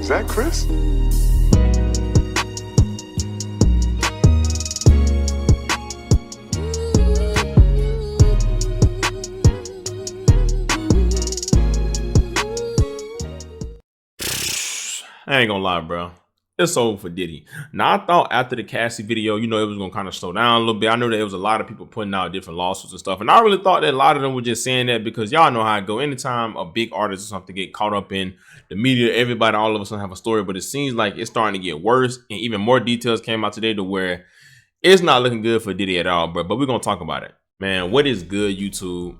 Is that Chris? I ain't gonna lie, bro. It's over for Diddy. Now, I thought after the Cassie video, it was gonna kind of slow down a little bit. I know that there was a lot of people putting out different lawsuits and stuff, and I really thought that a lot of them were just saying that because y'all know how it go. Anytime a big artist or something get caught up in the media, everybody all of a sudden have a story. But it seems like it's starting to get worse, and even more details came out today to where it's not looking good for Diddy at all, bro. But we're gonna talk about it, man. What is good, YouTube?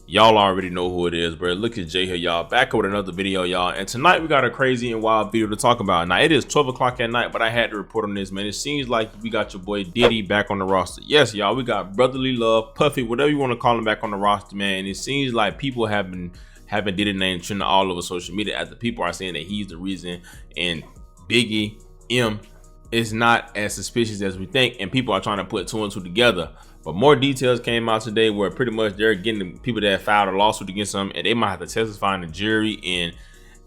Y'all already know who it is, bro. Look at Jay here, y'all. Back with another video, y'all. And tonight we got a crazy and wild video to talk about. Now, it is 12 o'clock at night, but I had to report on this, man. It seems like we got your boy Diddy back on the roster. Yes, y'all, we got Brotherly Love, Puffy, whatever you want to call him, back on the roster, man. And it seems like people have been having Diddy name trending all over social media as the people are saying that he's the reason. And Biggie, is not as suspicious as we think, and people are trying to put two and two together. But more details came out today where pretty much they're getting the people that filed a lawsuit against them, and they might have to testify in the jury. And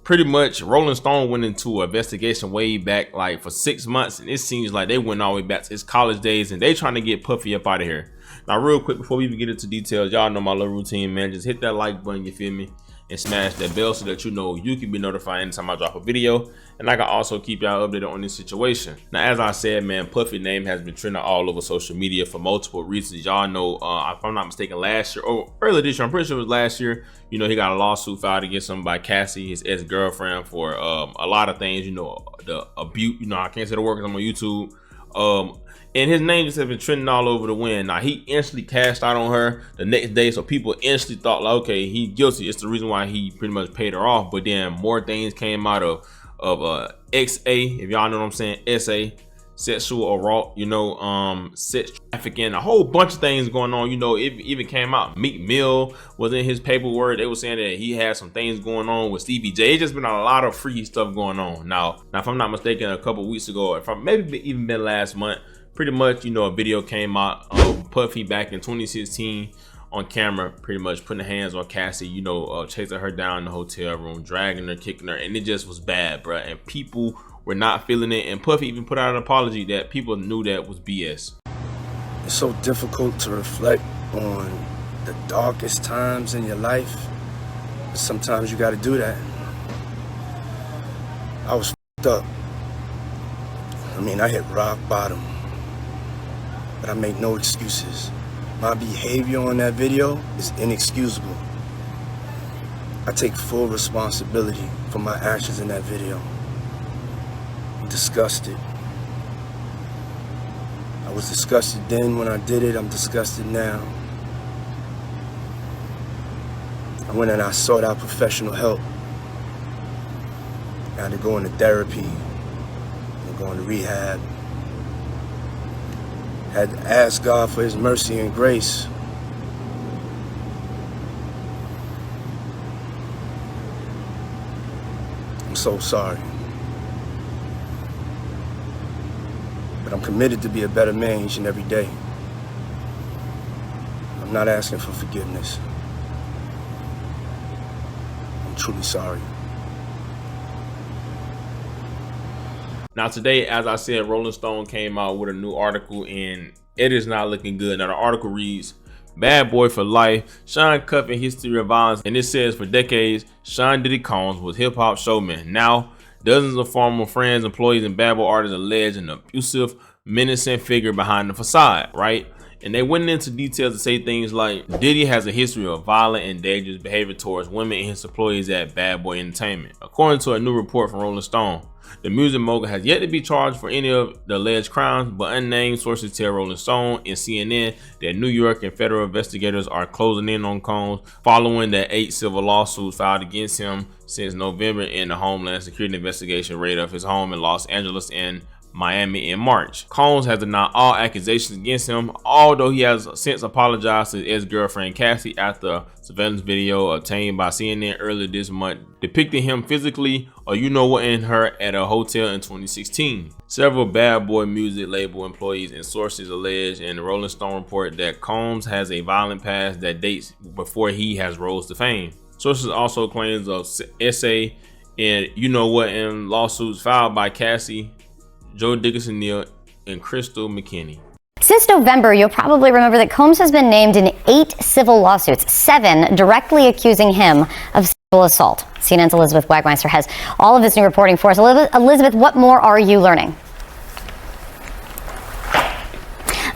pretty much Rolling Stone went into an investigation way back, like for 6 months, and it seems like they went all the way back to his college days, and they trying to get Puffy up out of here. Now, real quick before we even get into details, y'all know my little routine, man. Just hit that like button, you feel me, and smash that bell so that you can be notified anytime I drop a video, and I can also keep y'all updated on this situation. Now, as I said, man, Puffy name has been trending all over social media for multiple reasons. Y'all know, if I'm not mistaken, last year or earlier this year, I'm pretty sure it was last year, he got a lawsuit filed against him by Cassie, his ex-girlfriend, for a lot of things, the abuse, I can't say the word because I'm on YouTube. And his name just has been trending all over the wind. Now, he instantly cashed out on her the next day, so people instantly thought, like, okay, he's guilty. It's the reason why he pretty much paid her off. But then more things came out of XA, if y'all know what I'm saying, SA, sexual assault, sex trafficking, a whole bunch of things going on. It even came out Meek Mill was in his paperwork. They were saying that he had some things going on with Stevie J. It's just been a lot of freaky stuff going on. Now, if I'm not mistaken, a couple weeks ago, if I maybe even been last month, pretty much, a video came out of Puffy back in 2016 on camera, pretty much putting hands on Cassie, chasing her down in the hotel room, dragging her, kicking her, and it just was bad, bro. And people were not feeling it. And Puffy even put out an apology that people knew that was BS. It's so difficult to reflect on the darkest times in your life, but sometimes you got to do that. I was f***ed up. I hit rock bottom. But I make no excuses. My behavior on that video is inexcusable. I take full responsibility for my actions in that video. I'm disgusted. I was disgusted then when I did it. I'm disgusted now. I went and I sought out professional help. I had to go into therapy and go into rehab. Had to ask God for his mercy and grace. I'm so sorry. But I'm committed to be a better man each and every day. I'm not asking for forgiveness. I'm truly sorry. Now today, as I said, Rolling Stone came out with a new article, and it is not looking good. Now the article reads, "Bad boy for life, Sean Cuffin history of violence." And it says, for decades, Sean Diddy Combs was hip-hop showman. Now, dozens of former friends, employees, and bad boy artists allege an abusive, menacing figure behind the facade, right? And they went into details to say things like, Diddy has a history of violent and dangerous behavior towards women and his employees at Bad Boy Entertainment. According to a new report from Rolling Stone, the music mogul has yet to be charged for any of the alleged crimes, but unnamed sources tell Rolling Stone and CNN that New York and federal investigators are closing in on Combs following the 8 civil lawsuits filed against him since November in the Homeland Security investigation raid of his home in Los Angeles and Miami in March. Combs has denied all accusations against him, although he has since apologized to his ex-girlfriend Cassie after a surveillance video obtained by CNN earlier this month depicting him physically in her at a hotel in 2016. Several Bad Boy music label employees and sources allege in the Rolling Stone report that Combs has a violent past that dates before he has rose to fame. Sources also claims of SA And you know what, in lawsuits filed by Cassie, Joe Dickinson Neal, and Crystal McKinney. Since November, you'll probably remember that Combs has been named in 8 civil lawsuits, 7 directly accusing him of sexual assault. CNN's Elizabeth Wagmeister has all of this new reporting for us. Elizabeth, what more are you learning?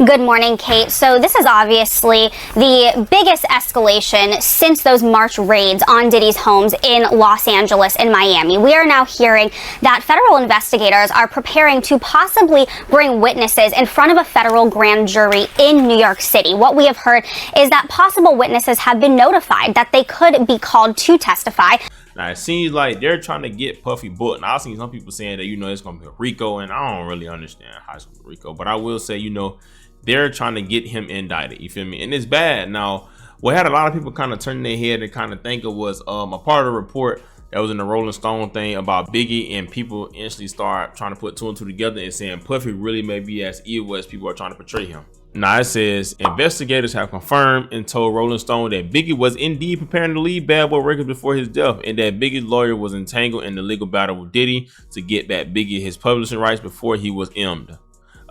Good morning, Kate. So this is obviously the biggest escalation since those March raids on Diddy's homes in Los Angeles and Miami. We are now hearing that federal investigators are preparing to possibly bring witnesses in front of a federal grand jury in New York City. What we have heard is that possible witnesses have been notified that they could be called to testify. Now, it seems like they're trying to get Puffy booked. Now, I've seen some people saying that, you know, it's going to be a RICO, and I don't really understand how it's going to be RICO. But I will say, you know, they're trying to get him indicted. You feel me? And it's bad. Now, what had a lot of people kind of turning their head and kind of think it was a part of the report that was in the Rolling Stone thing about Biggie, and people instantly start trying to put 2 and 2 together and saying Puffy really may be as evil as people are trying to portray him. Now, it says investigators have confirmed and told Rolling Stone that Biggie was indeed preparing to leave Bad Boy Records before his death, and that Biggie's lawyer was entangled in the legal battle with Diddy to get back Biggie his publishing rights before he was emmed.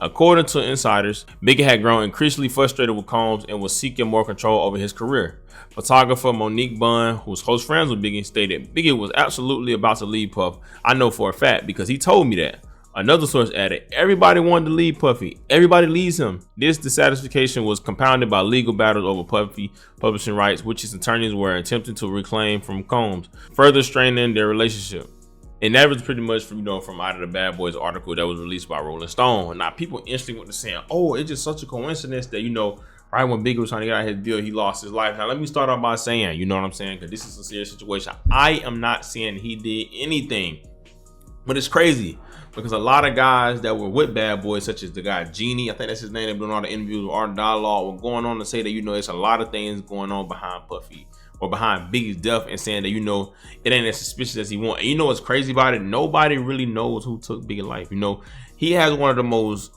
According to insiders, Biggie had grown increasingly frustrated with Combs and was seeking more control over his career. Photographer Monique Bunn, who's close friends with Biggie, stated Biggie was absolutely about to leave Puff. I know for a fact because he told me that. Another source added, everybody wanted to leave Puffy. Everybody leaves him. This dissatisfaction was compounded by legal battles over Puffy publishing rights, which his attorneys were attempting to reclaim from Combs, further straining their relationship. And that was pretty much from, you know, from out of the Bad Boys article that was released by Rolling Stone. Now, people instantly went to saying, oh, it's just such a coincidence that, you know, right when Biggie was trying to get out his deal, he lost his life. Now, let me start off by saying, you know what I'm saying? Because this is a serious situation. I am not saying he did anything, but it's crazy because a lot of guys that were with Bad Boys, such as the guy Genie, I think that's his name, they've doing all the interviews with Art Dialogue, were going on to say that, you know, there's a lot of things going on behind Puffy or behind Biggie's death, and saying that, you know, it ain't as suspicious as he want. And you know what's crazy about it? Nobody really knows who took Biggie's life. You know, he has one of the most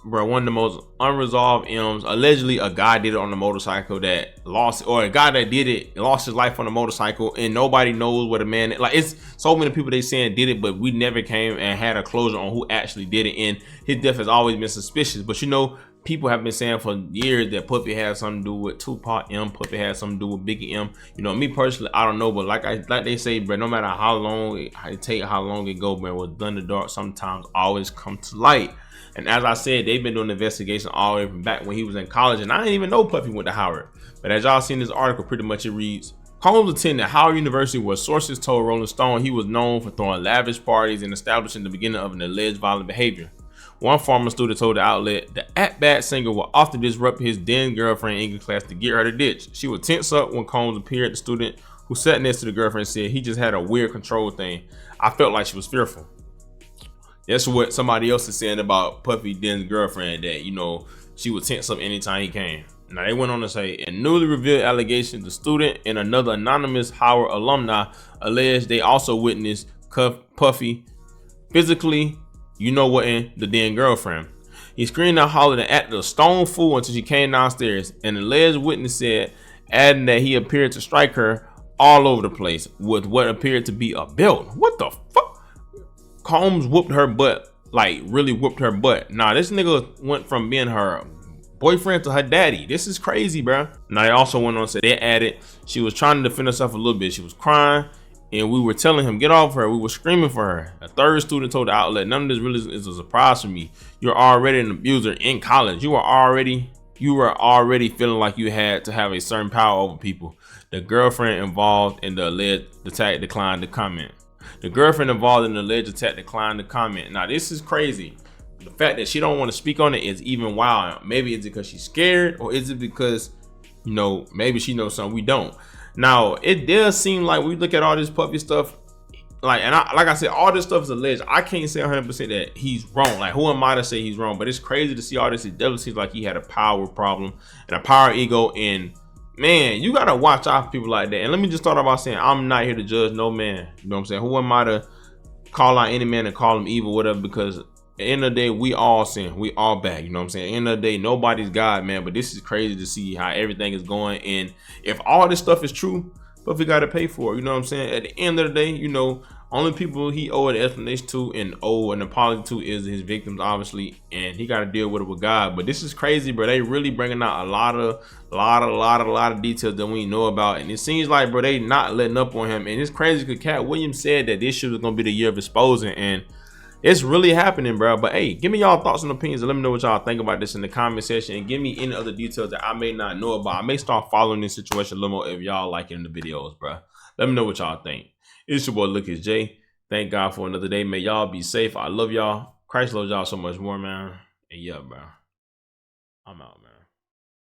unresolved M's. Allegedly, a guy did it on the motorcycle that lost, or a guy that did it lost his life on a motorcycle, and nobody knows what a man, like, it's so many people they saying did it, but we never came and had a closure on who actually did it. And his death has always been suspicious. But you know, people have been saying for years that Puffy had something to do with Tupac M. Puffy had something to do with Biggie M. You know, me personally, I don't know, but like they say, bro, no matter how long it go, man, what's done in the dark sometimes always come to light. And as I said, they've been doing the investigation all the way from back when he was in college, and I didn't even know Puffy went to Howard. But as y'all seen this article, pretty much it reads, Combs attended Howard University, where sources told Rolling Stone he was known for throwing lavish parties and establishing the beginning of an alleged violent behavior. One former student told the outlet the at-bat singer would often disrupt his then girlfriend in English class to get her to ditch. She would tense up when Combs appeared. The student who sat next to the girlfriend said he just had a weird control thing. I felt like she was fearful. That's what somebody else is saying about Puffy Den's girlfriend, that, you know, she would tense up anytime he came. Now, they went on to say, in newly revealed allegations, the student and another anonymous Howard alumni alleged they also witnessed Puffy physically, you know what, in the then girlfriend. He screamed out, hollered, and acted a stone fool until she came downstairs. An alleged witness said, adding that he appeared to strike her all over the place with what appeared to be a belt. What the fuck? Combs whooped her butt, like really whooped her butt. Nah, this nigga went from being her boyfriend to her daddy. This is crazy, bro. Now, they also went on to say, they added, she was trying to defend herself a little bit. She was crying, and we were telling him, get off her. We were screaming for her. A third student told the outlet, none of this really is a surprise for me. You're already an abuser in college. You were already feeling like you had to have a certain power over people. The girlfriend involved in the alleged attack declined to comment. Now, this is crazy. The fact that she don't want to speak on it is even wild. Maybe it's because she's scared, or is it because, you know, maybe she knows something we don't. Now, it does seem like we look at all this Puffy stuff, like I said, all this stuff is alleged. I can't say 100% that he's wrong. Like, who am I to say he's wrong? But it's crazy to see all this. It definitely seems like he had a power problem and a power ego. And man, you gotta watch out for people like that. And let me just start off by saying, I'm not here to judge no man. You know what I'm saying? Who am I to call out any man and call him evil, whatever? Because at the end of the day, we all sin, we all bad. You know what I'm saying? At the end of the day, nobody's God, man. But this is crazy to see how everything is going. And if all this stuff is true, Puffy got to pay for it. You know what I'm saying? At the end of the day, you know, Only people he owed an explanation to and owe an apology to is his victims, obviously, and he got to deal with it with God. But this is crazy, bro. They really bringing out a lot of details that we know about, and it seems like, bro, they not letting up on him. And it's crazy because Cat Williams said that this shit was gonna be the year of exposing, and it's really happening, bro. But hey, give me y'all thoughts and opinions and let me know what y'all think about this in the comment section, and give me any other details that I may not know about. I may start following this situation a little more if y'all like it in the videos, bro. Let me know what y'all think. It's your boy Lucas J. Thank God for another day. May y'all be safe. I love y'all. Christ loves y'all so much more, man. And yeah, bro. I'm out, man.